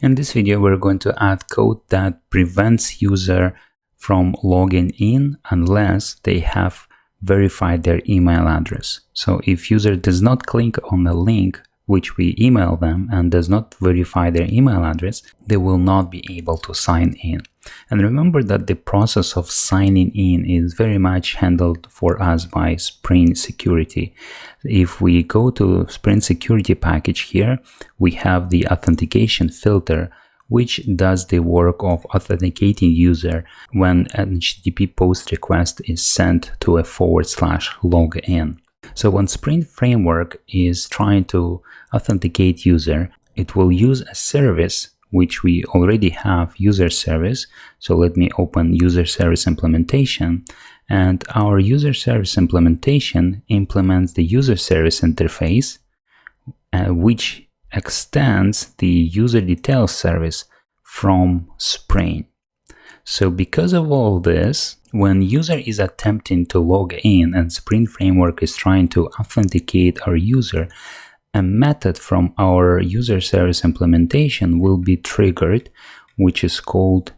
In this video, we're going to add code that prevents user from logging in unless they have verified their email address. So if user does not click on the link which we email them and does not verify their email address, they will not be able to sign in. And remember that the process of signing in is very much handled for us by Spring Security. If we go to Spring Security package here, we have the authentication filter, which does the work of authenticating user when an HTTP post request is sent to a /login. So when Spring Framework is trying to authenticate user, it will use a service which we already have, user service. So let me open user service implementation, and our user service implementation implements the user service interface, which extends the user details service from Spring. So because of all this, when user is attempting to log in and Spring Framework is trying to authenticate our user, a method from our user service implementation will be triggered, which is called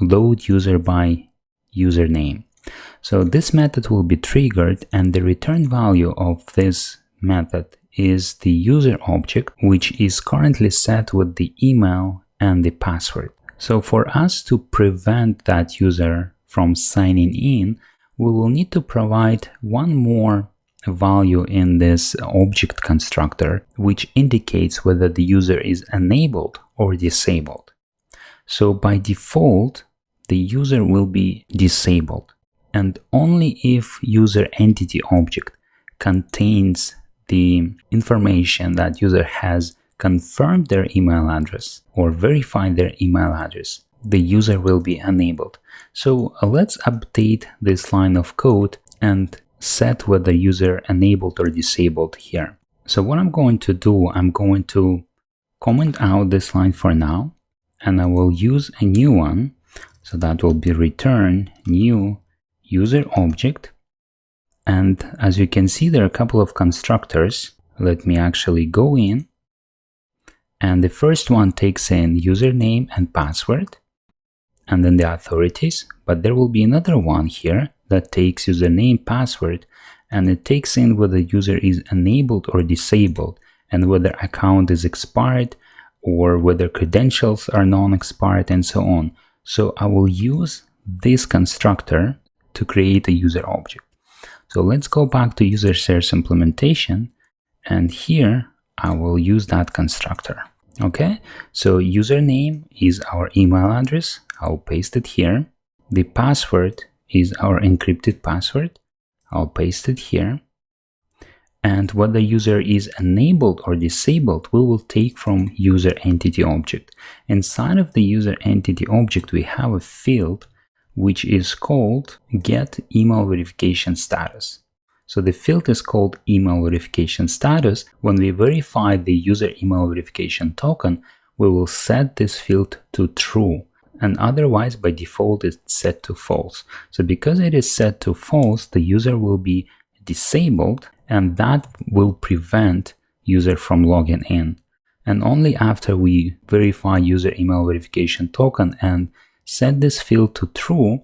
load user by username. So this method will be triggered, and the return value of this method is the user object, which is currently set with the email and the password. So for us to prevent that user from signing in, we will need to provide one more value in this object constructor, which indicates whether the user is enabled or disabled. So by default, the user will be disabled, and only if user entity object contains the information that user has confirmed their email address or verified their email address, the user will be enabled. So let's update this line of code and set whether user enabled or disabled here. So what I'm going to do, I'm going to comment out this line for now, and I will use a new one. So that will be return new user object. And as you can see, there are a couple of constructors. Let me actually go in. And the first one takes in username and password, and then the authorities. But there will be another one here that takes username, password, and it takes in whether user is enabled or disabled, and whether account is expired or whether credentials are non-expired, and so on. So I will use this constructor to create a user object. So let's go back to user service implementation, and here I will use that constructor. Okay, so username is our email address. I'll paste it here. The password is our encrypted password. I'll paste it here. And whether user is enabled or disabled, we will take from user entity object. Inside of the user entity object, we have a field which is called get email verification status. So the field is called email verification status. When we verify the user email verification token, we will set this field to true, and otherwise by default it's set to false. So because it is set to false, the user will be disabled, and that will prevent user from logging in. And only after we verify user email verification token and set this field to true,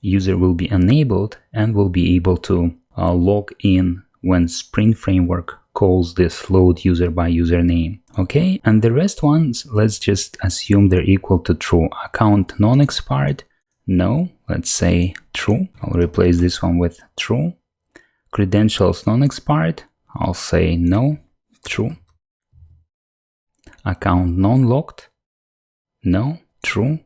user will be enabled and will be able to log in when Spring Framework calls this load user by username. Okay, and the rest ones, let's just assume they're equal to true. Account non-expired, no, let's say true. I'll replace this one with true. Credentials non-expired, I'll say no, true. Account non-locked, no, true.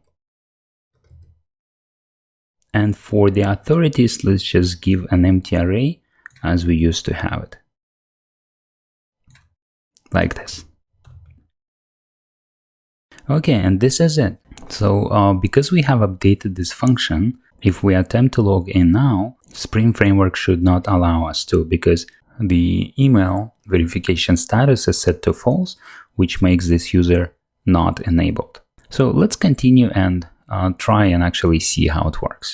And for the authorities, let's just give an empty array as we used to have it. Like this. Okay, and this is it. So because we have updated this function, if we attempt to log in now, Spring Framework should not allow us to, because the email verification status is set to false, which makes this user not enabled. So let's continue and try and actually see how it works.